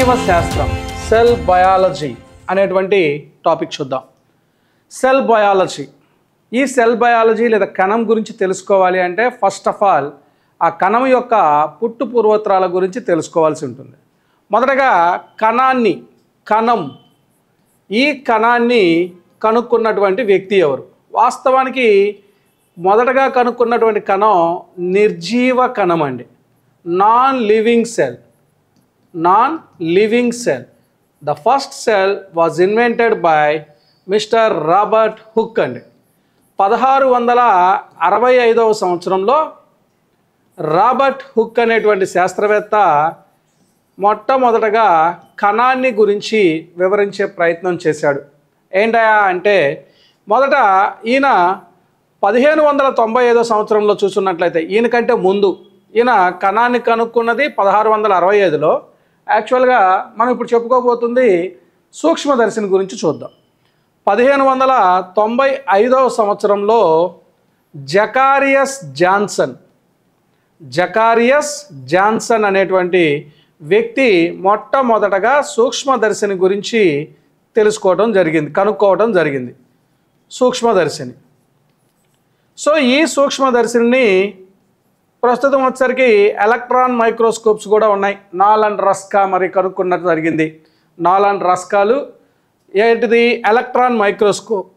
జీవశాస్త్రం cell biology అనేటువంటి topic చూద్దాం. సెల్ బయాలజీ, ఈ సెల్ బయాలజీ లేదా కణం గురించి తెలుసుకోవాలి అంటే ఫస్ట్ ఆఫ్ ఆల్ ఆ కణం యొక్క పుట్టు పూర్వోత్తరాల గురించి తెలుసుకోవాల్సి ఉంటుంది. మొదటగా ఈ కణాన్ని కనుక్కున్నటువంటి వ్యక్తి ఎవరు? వాస్తవానికి మొదటగా కనుక్కున్నటువంటి కణం నిర్జీవ కణం అండి, non living cell. The first cell was invented by mister Robert hook అండి. 1665వ సంవత్సరంలో రాబర్ట్ హుక్ అనేటువంటి శాస్త్రవేత్త మొట్టమొదటగా కణాన్ని గురించి వివరించే ప్రయత్నం చేశాడు. ఏంటయా అంటే మొదట ఈయన 1595వ సంవత్సరంలో చూసున్నట్లయితే ఈయనకంటే ముందు ఈయన కణాన్ని కనుక్కున్నది 1665లో. యాక్చువల్గా మనం ఇప్పుడు చెప్పుకోబోతుంది సూక్ష్మదర్శిని గురించి చూద్దాం. 1595వ సంవత్సరంలో జకారియస్ జాన్సన్ అనేటువంటి వ్యక్తి మొట్టమొదటగా సూక్ష్మదర్శిని గురించి కనుక్కోవడం జరిగింది సూక్ష్మదర్శిని. సో ఈ సూక్ష్మదర్శిని ప్రస్తుతం వచ్చేసరికి ఎలక్ట్రాన్ మైక్రోస్కోప్స్ కూడా ఉన్నాయి. నాలన్ రస్కా మరి కనుక్కున్నట్టు జరిగింది. నాలన్ రస్కాలు ఏంటిది? Electron microscope.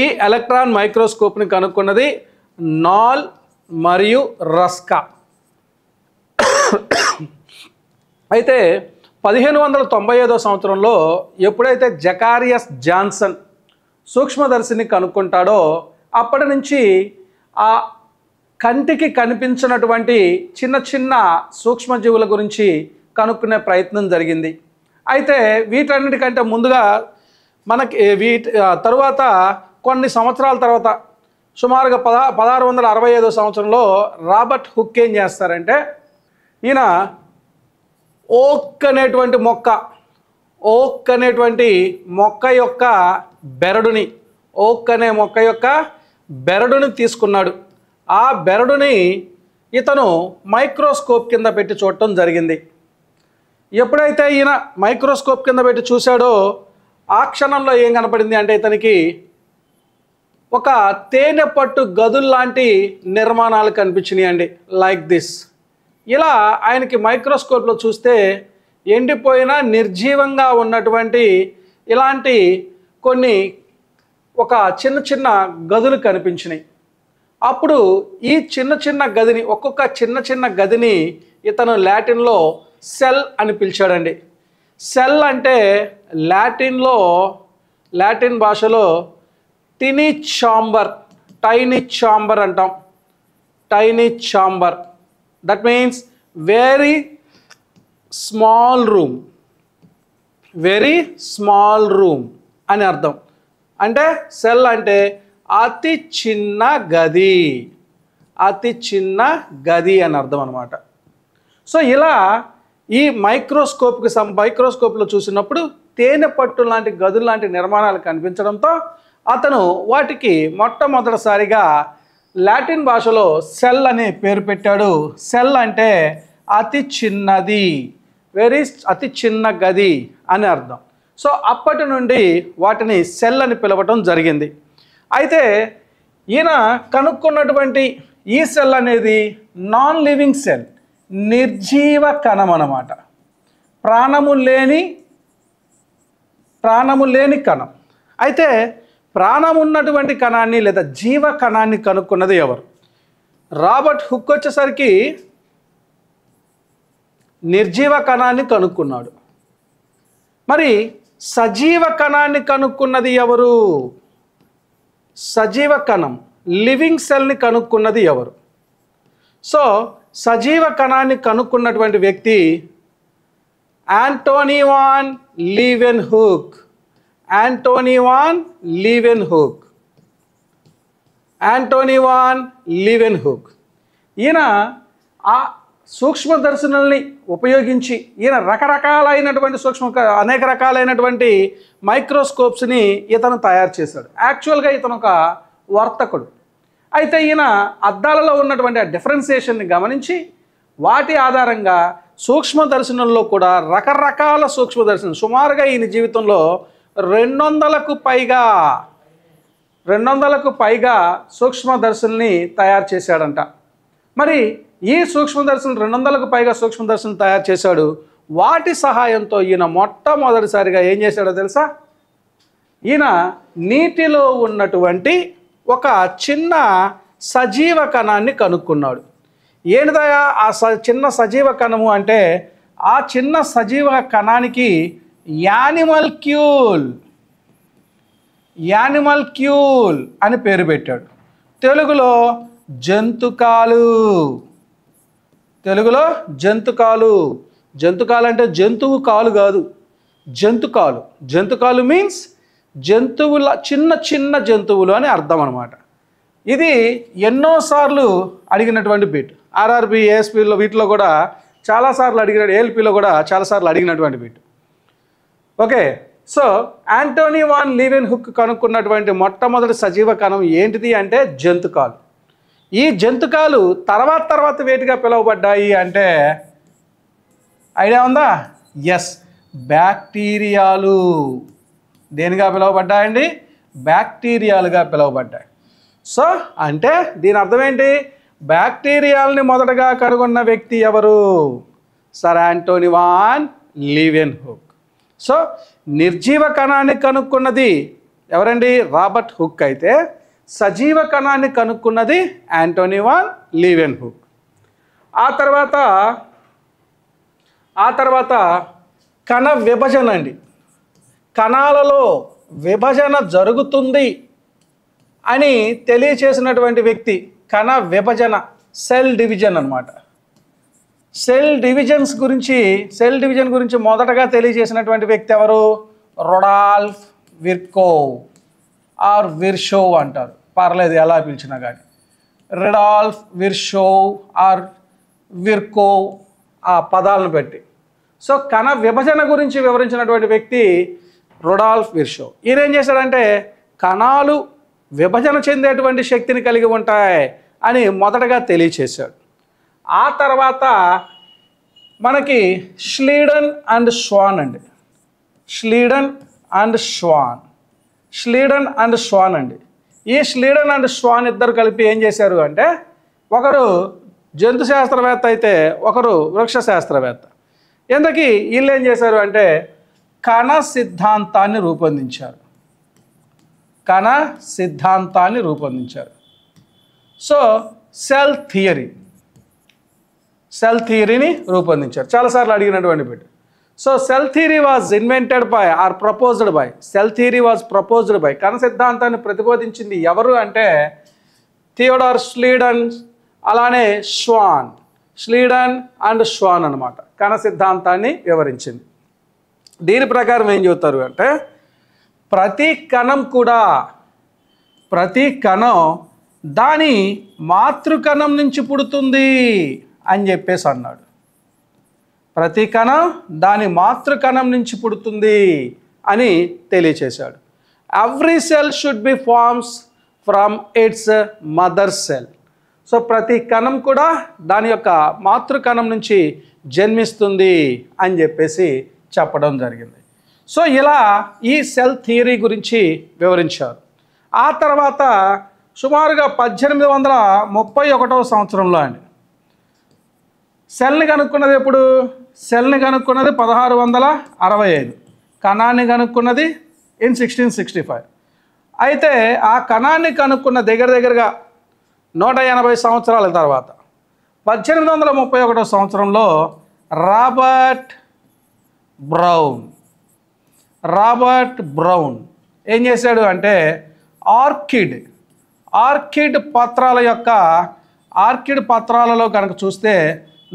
ఈ ఎలక్ట్రాన్ మైక్రోస్కోప్ని కనుక్కున్నది నాల్ మరియు రస్కా. అయితే 1595వ సంవత్సరంలో ఎప్పుడైతే జకారియస్ జాన్సన్ సూక్ష్మదర్శిని కనుక్కుంటాడో అప్పటి నుంచి ఆ కంటికి కనిపించినటువంటి చిన్న చిన్న సూక్ష్మజీవుల గురించి కనుక్కునే ప్రయత్నం జరిగింది. అయితే వీటన్నిటికంటే ముందుగా మనకి తరువాత కొన్ని సంవత్సరాల తర్వాత సుమారుగా 1665వ సంవత్సరంలో రాబర్ట్ హుక్ ఏం చేస్తారంటే ఈయన ఓక్ అనేటువంటి మొక్క యొక్క బెరడుని తీసుకున్నాడు. ఆ బెరడుని ఇతను మైక్రోస్కోప్ కింద పెట్టి చూడటం జరిగింది. ఎప్పుడైతే ఈయన మైక్రోస్కోప్ కింద పెట్టి చూశాడో ఆ క్షణంలో ఏం కనపడింది అంటే ఇతనికి ఒక తేనె పట్టు గదుల్లాంటి నిర్మాణాలు కనిపించినాయి అండి, లైక్ దిస్. ఇలా ఆయనకి మైక్రోస్కోప్లో చూస్తే ఎండిపోయిన నిర్జీవంగా ఉన్నటువంటి ఇలాంటి ఒక చిన్న గదులు కనిపించినాయి. అప్పుడు ఈ ఒక్కొక్క చిన్న గదిని ఇతను లాటిన్లో సెల్ అని పిలిచాడండి. సెల్ అంటే లాటిన్ భాషలో టైనీ ఛాంబర్ అంటాం. Tiny chamber, that means very small room అని అర్థం. అంటే సెల్ అంటే అతి చిన్న గది అని అర్థం అనమాట. సో ఇలా ఈ మైక్రోస్కోప్లో చూసినప్పుడు తేనె పట్టు లాంటి గదులు లాంటి నిర్మాణాలు కనిపించడంతో అతను వాటికి మొట్టమొదటిసారిగా లాటిన్ భాషలో సెల్ అనే పేరు పెట్టాడు. సెల్ అంటే అతి చిన్న గది అని అర్థం. సో అప్పటి నుండి వాటిని సెల్ అని పిలవటం జరిగింది. అయితే ఈయన కనుక్కున్నటువంటి ఈ సెల్ అనేది నాన్ లివింగ్ సెల్, నిర్జీవ కణం అన్నమాట. ప్రాణము లేని కణం. అయితే ప్రాణం ఉన్నటువంటి కణాన్ని లేదా జీవ కణాన్ని కనుక్కున్నది ఎవరు? రాబర్ట్ హుక్ వచ్చేసరికి నిర్జీవ కణాన్ని కనుక్కున్నాడు. మరి సజీవ కణాన్ని కనుక్కున్నది ఎవరు? సజీవ కణం, లివింగ్ సెల్ని కనుక్కున్నది ఎవరు? సో సజీవ కణాన్ని కనుక్కున్నటువంటి వ్యక్తి యాంటోనీ వాన్ లీవెన్హుక్. ఈయన ఆ సూక్ష్మదర్శనుల్ని ఉపయోగించి ఈయన అనేక రకాలైనటువంటి మైక్రోస్కోప్స్ని ఇతను తయారు చేశాడు. యాక్చువల్గా ఇతను ఒక వర్తకుడు. అయితే ఈయన అద్దాలలో ఉన్నటువంటి ఆ డిఫరెన్సియేషన్ని గమనించి వాటి ఆధారంగా సూక్ష్మదర్శనంలో కూడా రకరకాల సూక్ష్మదర్శనం, సుమారుగా ఈయన జీవితంలో 200కు పైగా సూక్ష్మదర్శనల్ని తయారు చేశాడంట. మరి ఈ సూక్ష్మదర్శనం 200కు పైగా సూక్ష్మదర్శనం తయారు చేశాడు. వాటి సహాయంతో ఈయన మొట్టమొదటిసారిగా ఏం చేశాడో తెలుసా? ఈయన నీటిలో ఉన్నటువంటి ఒక చిన్న సజీవ కణాన్ని కనుక్కున్నాడు. ఏంటిదయా ఆ చిన్న సజీవ కణము అంటే, ఆ చిన్న సజీవ కణానికి యానిమల్ క్యూల్ అని పేరు పెట్టాడు. తెలుగులో జంతుకాలు. జంతుకాలు అంటే జంతువు కాలు కాదు, జంతుకాలు మీన్స్ జంతువుల చిన్న జంతువులు అని అర్థం అనమాట. ఇది ఎన్నోసార్లు అడిగినటువంటి బిట్. ఆర్ఆర్బి, ఏఎస్పీలో వీటిలో కూడా చాలాసార్లు ఏఎల్పీలో కూడా చాలాసార్లు అడిగినటువంటి bit. Okay, so Antonie van Leeuwenhoek కనుక్కున్నటువంటి మొట్టమొదటి సజీవ కణం ఏంటిది అంటే జంతుకాలు. ఈ జంతుకాలు తర్వాత వేటిగా పిలువబడ్డాయి అంటే ఐడియా ఉందా? ఎస్, బ్యాక్టీరియాలు. దేనిగా పిలువబడ్డాయండి? బ్యాక్టీరియాలుగా పిలువబడ్డాయి. సో అంటే దీని అర్థం ఏంటి? బ్యాక్టీరియాలని మొదటగా కనుగొన్న వ్యక్తి ఎవరు? Sir Antonie van Leeuwenhoek. So నిర్జీవ కణాన్ని కనుక్కున్నది ఎవరండి? Robert Hooke. అయితే సజీవ కణాన్ని కనుక్కున్నది యాంటోనీ వాన్ లీవెన్హుక్. ఆ తర్వాత కణ విభజన అండి. కణాలలో విభజన జరుగుతుంది అని తెలియచేసినటువంటి వ్యక్తి కణ విభజన, సెల్ డివిజన్ అన్నమాట. సెల్ డివిజన్ గురించి మొదటగా తెలియజేసినటువంటి వ్యక్తి ఎవరు? రొడాల్ఫ్ విర్కోవ్ ఆర్ విర్షోవ్ అంటారు, పర్లేదు ఎలా పిలిచినా కానీ. రొడాల్ఫ్ విర్షోవ్ ఆర్ విర్కోవ్, ఆ పదాలను బట్టి. సో కణ విభజన గురించి వివరించినటువంటి వ్యక్తి రొడాల్ఫ్ విర్షోవ్. ఈయన ఏం చేశాడంటే కణాలు విభజన చెందేటువంటి శక్తిని కలిగి ఉంటాయి అని మొదటగా తెలియచేశాడు. ఆ తర్వాత మనకి ష్లీడన్ అండ్ ష్వాన్ అండి. ష్లీడన్ అండ్ ష్వాన్ అండి. ఈ ష్లీడన్ అండ్ ష్వాన్ ఇద్దరు కలిపి ఏం చేశారు అంటే, ఒకరు జంతు శాస్త్రవేత్త అయితే ఒకరు వృక్ష శాస్త్రవేత్త. ఎందుకు వీళ్ళు ఏం చేశారు అంటే కణ సిద్ధాంతాన్ని రూపొందించారు. సో సెల్ థియరీని రూపొందించారు. చాలాసార్లు అడిగినటువంటి bit. So cell theory was invented by or proposed by కణ సిద్ధాంతాన్ని ప్రతిపాదించింది ఎవరు అంటే థియోడార్ ష్లీడన్, అలానే ష్లీడన్ అండ్ ష్వాన్ అనమాట. కణ సిద్ధాంతాన్ని వివరించింది. దీని ప్రకారం ఏం చెబుతారు అంటే ప్రతి కణం దాని మాతృకణం నుంచి పుడుతుంది అని చెప్పేసి అన్నాడు. ప్రతి కణం దాని మాతృకణం నుంచి పుడుతుంది అని తెలియచేశాడు. Every cell should be forms from its mother cell. So ప్రతి కణం కూడా దాని యొక్క మాతృకణం నుంచి జన్మిస్తుంది అని చెప్పేసి చెప్పడం జరిగింది. సో ఇలా ఈ సెల్ థియరీ గురించి వివరించారు. ఆ తర్వాత సుమారుగా 1831వ సంవత్సరంలో అండి సెల్ని కనుక్కున్నది. ఎప్పుడు సెల్ని కనుక్కున్నది 1665, కణాన్ని కనుక్కున్నది ఇన్ 1665. అయితే ఆ కణాన్ని కనుక్కున్న దగ్గరగా 180 సంవత్సరాల తర్వాత 1831వ సంవత్సరంలో రాబర్ట్ బ్రౌన్ ఏం చేశాడు అంటే ఆర్కిడ్ పత్రాలలో కనుక చూస్తే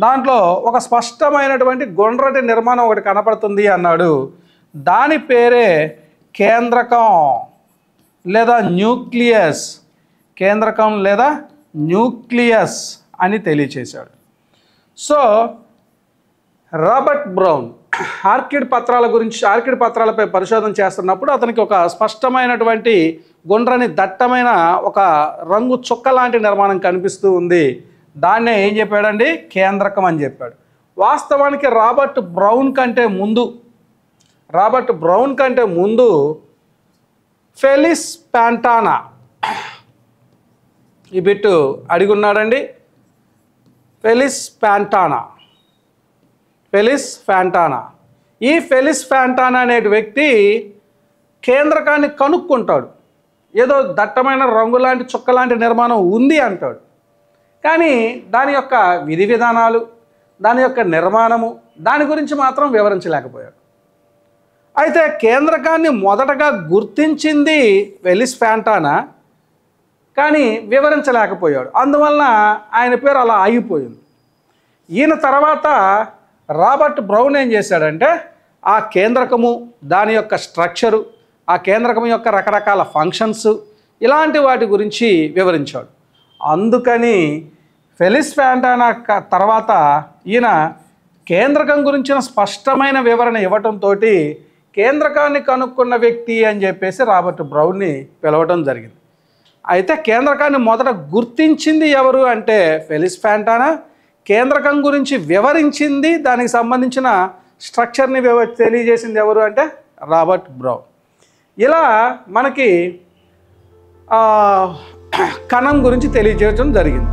దాంట్లో ఒక స్పష్టమైనటువంటి గుండ్రటి నిర్మాణం ఒకటి కనపడుతుంది అన్నాడు. దాని పేరే కేంద్రకం లేదా న్యూక్లియస్ అని తెలియచేశాడు. సో రాబర్ట్ బ్రౌన్ ఆర్కిడ్ పత్రాలపై పరిశోధన చేస్తున్నప్పుడు అతనికి ఒక స్పష్టమైనటువంటి గుండ్రని దట్టమైన ఒక రంగు చుక్క లాంటి నిర్మాణం కనిపిస్తూ ఉంది. దాన్నే ఏం చెప్పాడండి? కేంద్రకం అని చెప్పాడు. వాస్తవానికి రాబర్ట్ బ్రౌన్ కంటే ముందు ఫెలిస్ ప్యాంటానా ఈ బిట్టు అడిగి ఉన్నాడండి. ఫెలిస్ ఫ్యాంటానా. ఈ ఫెలిస్ ఫ్యాంటానా అనే వ్యక్తి కేంద్రకాన్ని కనుక్కుంటాడు. ఏదో దట్టమైన రంగు లాంటి చుక్క లాంటి నిర్మాణం ఉంది అంటాడు. కానీ దాని యొక్క విధి విధానాలు, దాని యొక్క నిర్మాణము, దాని గురించి మాత్రం వివరించలేకపోయాడు. అయితే కేంద్రకాన్ని మొదటగా గుర్తించింది ఫెలిస్ ఫ్యాంటానా, కానీ వివరించలేకపోయాడు. అందువలన ఆయన పేరు అలా ఆగిపోయింది. ఈయన తర్వాత రాబర్ట్ బ్రౌన్ ఏం చేశాడంటే ఆ కేంద్రకము, దాని యొక్క స్ట్రక్చరు, ఆ కేంద్రకం యొక్క రకరకాల ఫంక్షన్స్, ఇలాంటి వాటి గురించి వివరించాడు. అందుకని ఫెలిస్ ఫ్యాంటానా తర్వాత ఈయన కేంద్రకం గురించిన స్పష్టమైన వివరణ ఇవ్వటంతో కేంద్రకాన్ని కనుక్కున్న వ్యక్తి అని చెప్పేసి రాబర్ట్ బ్రౌన్ని పిలవటం జరిగింది. అయితే కేంద్రకాన్ని మొదట గుర్తించింది ఎవరు అంటే ఫెలిస్ ఫ్యాంటానా. కేంద్రకం గురించి వివరించింది, దానికి సంబంధించిన స్ట్రక్చర్ని తెలియజేసింది ఎవరు అంటే రాబర్ట్ బ్రౌన్. ఇలా మనకి కణం గురించి తెలియజేయడం జరిగింది.